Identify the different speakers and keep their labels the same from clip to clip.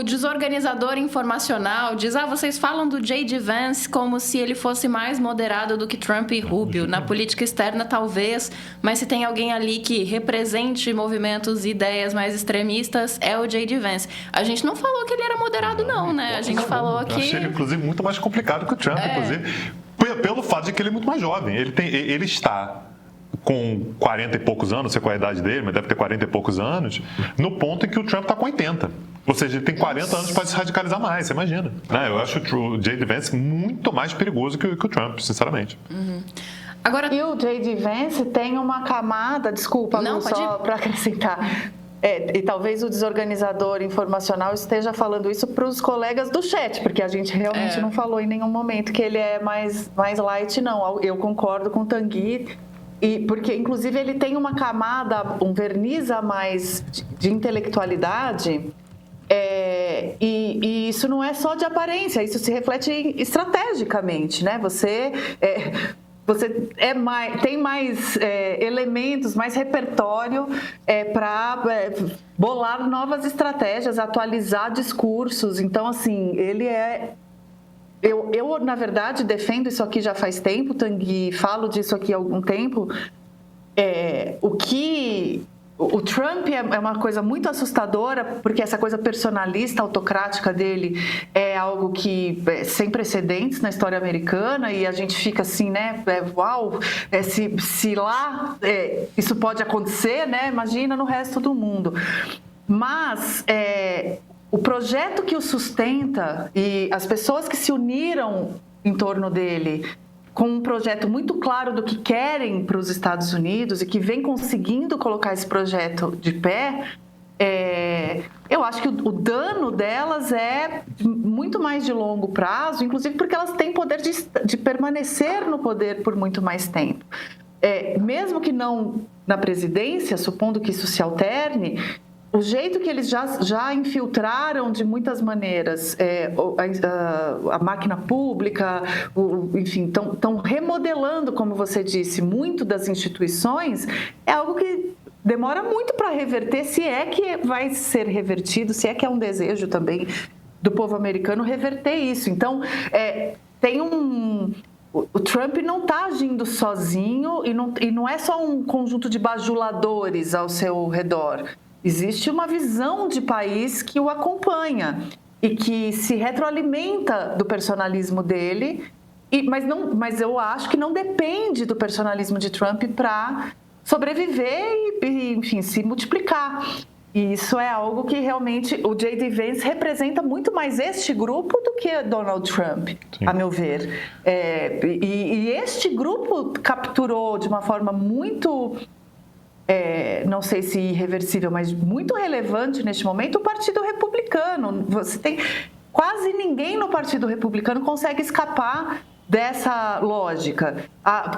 Speaker 1: o desorganizador informacional diz, vocês falam do J.D. Vance como se ele fosse mais moderado do que Trump e Rubio. Na política externa, talvez, mas se tem alguém ali que represente movimentos e ideias mais extremistas, é o J.D. Vance. A gente não falou que ele era moderado, não, né? A gente falou que...
Speaker 2: Eu achei ele, inclusive, muito mais complicado que o Trump, inclusive, pelo fato de que ele é muito mais jovem. Ele está com 40 e poucos anos, não sei qual é a idade dele, mas deve ter 40 e poucos anos, no ponto em que o Trump está com 80. Ou seja, ele tem 40 anos para se radicalizar mais, você imagina. Né? Eu acho o J.D. Vance muito mais perigoso que o Trump, sinceramente.
Speaker 3: Agora... E o J.D. Vance tem uma camada, desculpa, Lu, só para acrescentar... e talvez o desorganizador informacional esteja falando isso para os colegas do chat, porque a gente realmente não falou em nenhum momento que ele é mais light, não. Eu concordo com o Tanguy, porque inclusive ele tem uma camada, um verniz a mais de intelectualidade, e isso não é só de aparência, isso se reflete estrategicamente, né? Você tem mais elementos, mais repertório para bolar novas estratégias, atualizar discursos. Então, assim, ele é... Eu, na verdade, defendo isso aqui já faz tempo, Tanguy, falo disso aqui há algum tempo. O Trump é uma coisa muito assustadora, porque essa coisa personalista, autocrática dele é algo que sem precedentes na história americana, e a gente fica assim, né? Se lá isso pode acontecer, né? Imagina no resto do mundo. Mas o projeto que o sustenta e as pessoas que se uniram em torno dele, com um projeto muito claro do que querem para os Estados Unidos e que vem conseguindo colocar esse projeto de pé, eu acho que o dano delas é muito mais de longo prazo, inclusive porque elas têm poder de permanecer no poder por muito mais tempo. Mesmo que não na presidência, supondo que isso se alterne, o jeito que eles já infiltraram de muitas maneiras a máquina pública, enfim, estão remodelando, como você disse, muito das instituições, é algo que demora muito para reverter, se é que vai ser revertido, se é que é um desejo também do povo americano reverter isso. Então, o Trump não está agindo sozinho e não é só um conjunto de bajuladores ao seu redor. Existe uma visão de país que o acompanha e que se retroalimenta do personalismo dele, mas eu acho que não depende do personalismo de Trump para sobreviver e, enfim, se multiplicar. E isso é algo que realmente o J.D. Vance representa muito mais este grupo do que Donald Trump, sim, a meu ver. E este grupo capturou de uma forma muito... não sei se irreversível, mas muito relevante neste momento, o Partido Republicano. Você tem quase ninguém no Partido Republicano consegue escapar dessa lógica.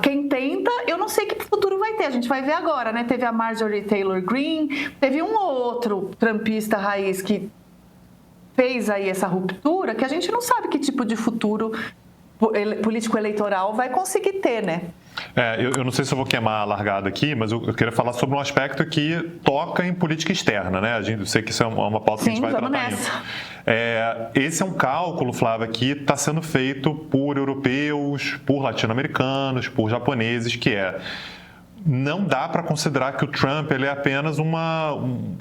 Speaker 3: Quem tenta, eu não sei que futuro vai ter, a gente vai ver agora, né? Teve a Marjorie Taylor Greene, teve um ou outro trumpista raiz que fez aí essa ruptura, que a gente não sabe que tipo de futuro político-eleitoral vai conseguir ter, né?
Speaker 2: Eu não sei se eu vou queimar a largada aqui, mas eu queria falar sobre um aspecto que toca em política externa, né? Eu sei que isso é uma pauta que a gente vai tratar ainda. Esse é um cálculo, Flávia, que está sendo feito por europeus, por latino-americanos, por japoneses, que não dá para considerar que o Trump ele é apenas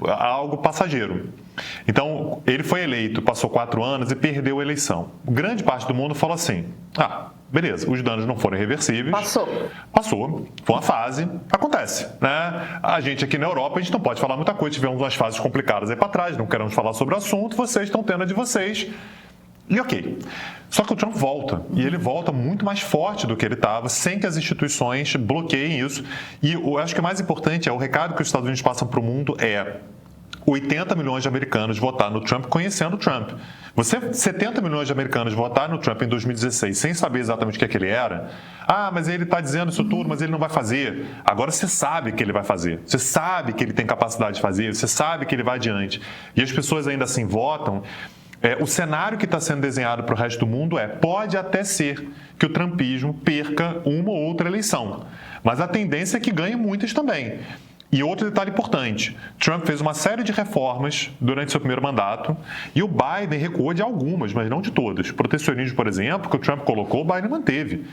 Speaker 2: algo passageiro. Então, ele foi eleito, passou 4 anos e perdeu a eleição. Grande parte do mundo fala assim, beleza, os danos não foram irreversíveis. Passou, foi uma fase, acontece, né? A gente aqui na Europa, a gente não pode falar muita coisa, tivemos umas fases complicadas aí para trás, não queremos falar sobre o assunto, vocês estão tendo a de vocês. E ok. Só que o Trump volta, e ele volta muito mais forte do que ele estava, sem que as instituições bloqueiem isso. E eu acho que o mais importante o recado que os Estados Unidos passam para o mundo 80 milhões de americanos votaram no Trump conhecendo o Trump. 70 milhões de americanos votaram no Trump em 2016 sem saber exatamente o que é que ele era. Mas ele está dizendo isso tudo, mas ele não vai fazer. Agora você sabe que ele vai fazer. Você sabe que ele tem capacidade de fazer. Você sabe que ele vai adiante. E as pessoas ainda assim votam. O cenário que está sendo desenhado para o resto do mundo pode até ser que o trumpismo perca uma ou outra eleição. Mas a tendência é que ganhe muitas também. E outro detalhe importante, Trump fez uma série de reformas durante seu primeiro mandato e o Biden recuou de algumas, mas não de todas. Protecionismo, por exemplo, que o Trump colocou, o Biden manteve.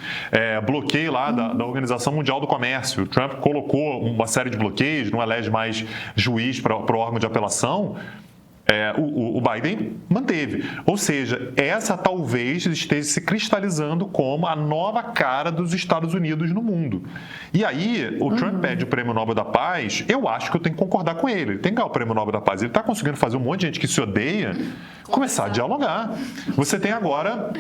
Speaker 2: Bloqueio lá da Organização Mundial do Comércio. O Trump colocou uma série de bloqueios, não elege mais juiz para o órgão de apelação. O Biden manteve. Ou seja, essa talvez esteja se cristalizando como a nova cara dos Estados Unidos no mundo. E aí, o Trump pede o Prêmio Nobel da Paz, eu acho que eu tenho que concordar com ele. Ele tem que ganhar o Prêmio Nobel da Paz. Ele está conseguindo fazer um monte de gente que se odeia começar a dialogar. Você tem agora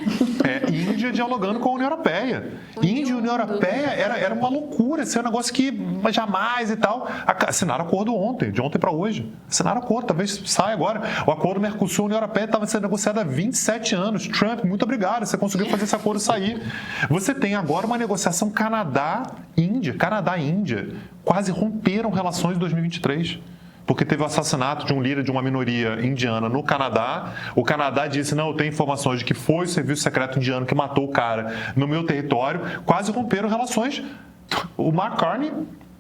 Speaker 2: Índia dialogando com a União Europeia. Índia e União Europeia era uma loucura. Esse é um negócio que jamais e tal. Assinaram acordo ontem, de ontem para hoje. Assinaram acordo, talvez saia agora. O acordo Mercosul-União Europeia estava sendo negociado há 27 anos. Trump, muito obrigado, você conseguiu fazer esse acordo sair. Você tem agora uma negociação Canadá-Índia. Canadá-Índia quase romperam relações em 2023. Porque teve o assassinato de um líder de uma minoria indiana no Canadá. O Canadá disse, não, eu tenho informações de que foi o serviço secreto indiano que matou o cara no meu território. Quase romperam relações. O Mark Carney,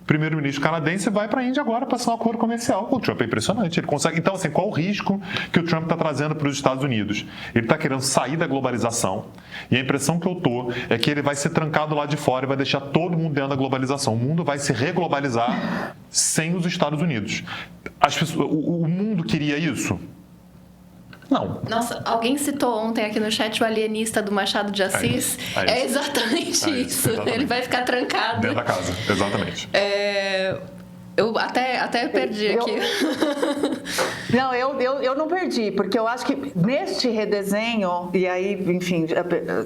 Speaker 2: primeiro-ministro canadense, vai para a Índia agora para assinar um acordo comercial. O Trump é impressionante. Ele consegue. Então, assim, qual o risco que o Trump está trazendo para os Estados Unidos? Ele está querendo sair da globalização. E a impressão que eu estou é que ele vai ser trancado lá de fora e vai deixar todo mundo dentro da globalização. O mundo vai se reglobalizar sem os Estados Unidos. O mundo queria isso? Não.
Speaker 1: Nossa, alguém citou ontem aqui no chat o alienista do Machado de Assis. É exatamente isso. Exatamente. Ele vai ficar trancado.
Speaker 2: Dentro da casa, exatamente.
Speaker 1: Eu até perdi aqui.
Speaker 3: Não, eu não perdi, porque eu acho que neste redesenho, e aí, enfim,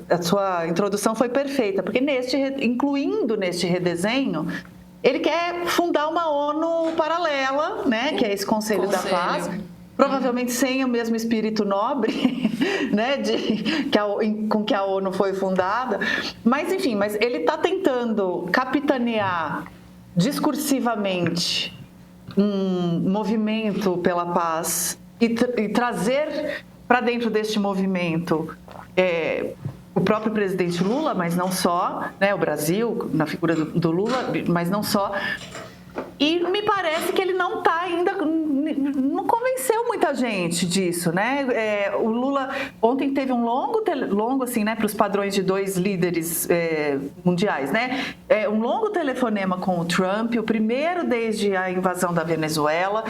Speaker 3: a sua introdução foi perfeita, porque incluindo neste redesenho, ele quer fundar uma ONU paralela, né, que é esse Conselho da Paz. Provavelmente sem o mesmo espírito nobre, né, com que a ONU foi fundada. Mas, enfim, ele está tentando capitanear discursivamente um movimento pela paz e trazer para dentro deste movimento o próprio presidente Lula, mas não só, né, o Brasil, na figura do Lula, mas não só. E me parece que ele não está ainda, não convenceu muita gente disso, né? O Lula ontem teve um longo assim, né, para os padrões de dois líderes mundiais, né? Um longo telefonema com o Trump, o primeiro desde a invasão da Venezuela,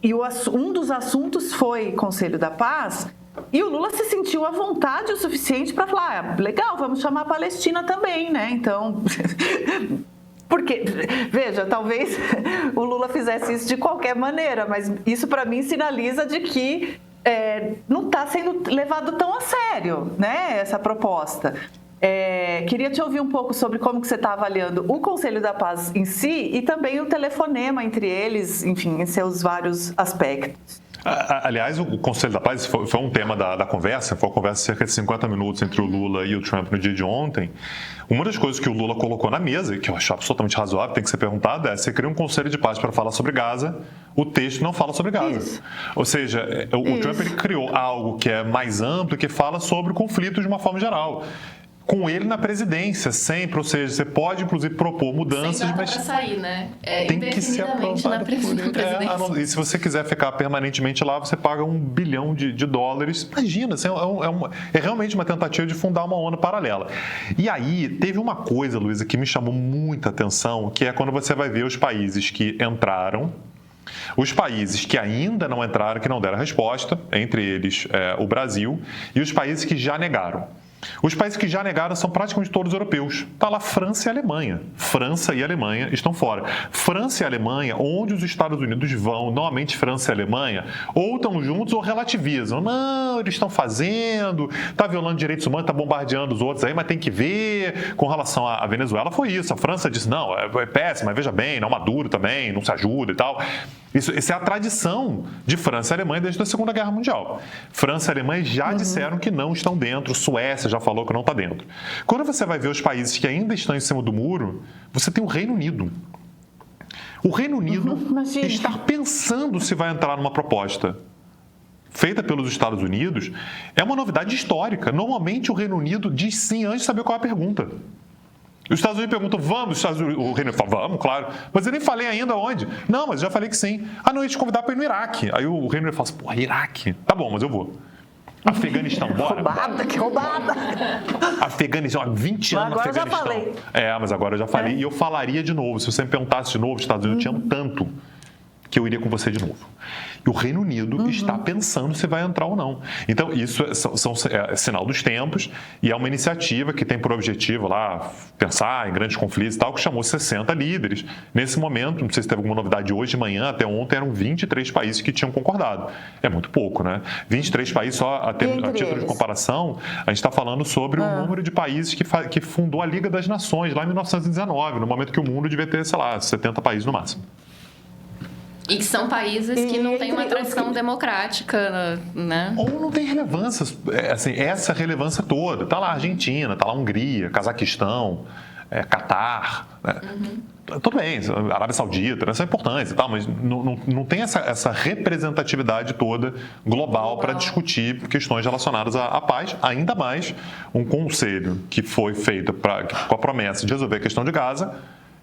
Speaker 3: e um dos assuntos foi Conselho da Paz. E o Lula se sentiu à vontade o suficiente para falar, legal, vamos chamar a Palestina também, né? Então, porque, veja, talvez o Lula fizesse isso de qualquer maneira, mas isso para mim sinaliza de que não está sendo levado tão a sério, né, essa proposta. Queria te ouvir um pouco sobre como que você está avaliando o Conselho da Paz em si e também o telefonema entre eles, enfim, em seus vários aspectos.
Speaker 2: Aliás, o Conselho da Paz foi um tema da conversa, foi uma conversa de cerca de 50 minutos entre o Lula e o Trump no dia de ontem. Uma das coisas que o Lula colocou na mesa, que eu acho absolutamente razoável, tem que ser perguntado, você cria um Conselho de Paz para falar sobre Gaza, o texto não fala sobre Gaza. Isso. Ou seja, o Trump ele criou algo que é mais amplo, que fala sobre conflitos de uma forma geral. Com ele na presidência, sempre, ou seja, você pode, inclusive, propor mudanças,
Speaker 1: sem data
Speaker 2: mas
Speaker 1: para sair, né?
Speaker 2: Tem que ser aprovado
Speaker 1: na presidência.
Speaker 2: E se você quiser ficar permanentemente lá, você paga $1 bilhão. Imagina, assim, é realmente uma tentativa de fundar uma ONU paralela. E aí, teve uma coisa, Luísa, que me chamou muita atenção, que é quando você vai ver os países que entraram, os países que ainda não entraram, que não deram resposta, entre eles o Brasil, e os países que já negaram. Os países que já negaram são praticamente todos europeus. Está lá França e Alemanha. França e Alemanha estão fora. França e Alemanha, onde os Estados Unidos vão, normalmente França e Alemanha, ou estão juntos ou relativizam. Não, eles estão fazendo, está violando direitos humanos, está bombardeando os outros aí, mas tem que ver. Com relação à Venezuela foi isso. A França disse, não, é péssimo, mas veja bem, não Maduro também, não se ajuda e tal. Isso é a tradição de França e Alemanha desde a Segunda Guerra Mundial. França e Alemanha já disseram que não estão dentro, Suécia já falou que não está dentro. Quando você vai ver os países que ainda estão em cima do muro, você tem o Reino Unido. O Reino Unido está pensando se vai entrar numa proposta feita pelos Estados Unidos, é uma novidade histórica. Normalmente o Reino Unido diz sim antes de saber qual é a pergunta. Os Estados Unidos perguntam, vamos? O Reino fala, vamos, claro. Mas eu nem falei ainda onde. Não, mas já falei que sim. Ah, não, ia te convidar para ir no Iraque. Aí o Reino fala assim, porra, Iraque? Tá bom, mas eu vou. Afeganistão, bora.
Speaker 3: Roubada, que roubada.
Speaker 2: Agora 20 anos no Afeganistão.
Speaker 3: Agora eu já falei.
Speaker 2: Mas agora eu já falei. E eu falaria de novo. Se você me perguntasse de novo, os Estados Unidos, eu te amo tanto que eu iria com você de novo. E o Reino Unido está pensando se vai entrar ou não. Então, isso é sinal dos tempos e é uma iniciativa que tem por objetivo lá pensar em grandes conflitos e tal, que chamou 60 líderes. Nesse momento, não sei se teve alguma novidade hoje de manhã, até ontem eram 23 países que tinham concordado. É muito pouco, né? 23 países só a título de comparação, a gente está falando sobre o número de países que fundou a Liga das Nações lá em 1919, no momento que o mundo devia ter, sei lá, 70 países no máximo.
Speaker 1: E que são países que não têm uma tradição democrática, né?
Speaker 2: Ou não tem relevância, assim, essa relevância toda. Tá lá a Argentina, tá lá a Hungria, Cazaquistão, Catar, né? Tudo bem, Arábia Saudita, né? São importantes e tal, mas não tem essa representatividade toda global para discutir questões relacionadas à paz, ainda mais um conselho que foi feito com a promessa de resolver a questão de Gaza,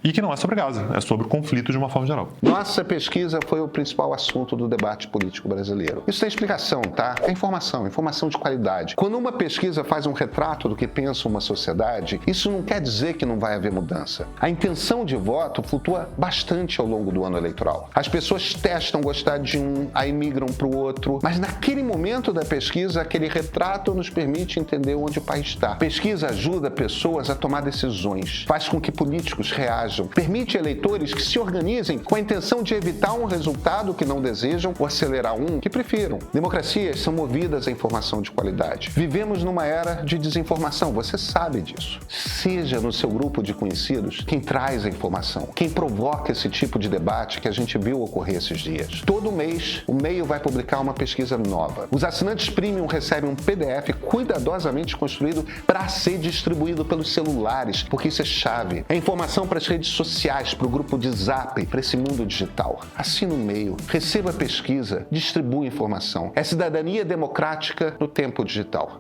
Speaker 2: e que não é sobre Gaza, é sobre o conflito de uma forma geral.
Speaker 4: Nossa pesquisa foi o principal assunto do debate político brasileiro. Isso tem explicação, tá? É informação de qualidade. Quando uma pesquisa faz um retrato do que pensa uma sociedade, isso não quer dizer que não vai haver mudança. A intenção de voto flutua bastante ao longo do ano eleitoral. As pessoas testam gostar de um, aí migram para o outro, mas naquele momento da pesquisa, aquele retrato nos permite entender onde o país está. A pesquisa ajuda pessoas a tomar decisões, faz com que políticos reajam, permite eleitores que se organizem com a intenção de evitar um resultado que não desejam ou acelerar um que prefiram. Democracias são movidas à informação de qualidade. Vivemos numa era de desinformação, você sabe disso. Seja no seu grupo de conhecidos quem traz a informação, quem provoca esse tipo de debate que a gente viu ocorrer esses dias. Todo mês, o Meio vai publicar uma pesquisa nova. Os assinantes premium recebem um PDF cuidadosamente construído para ser distribuído pelos celulares, porque isso é chave. É informação para as redes sociais, para o grupo de Zap, para esse mundo digital. Assina o Meio, receba a pesquisa, distribua informação. É cidadania democrática no tempo digital.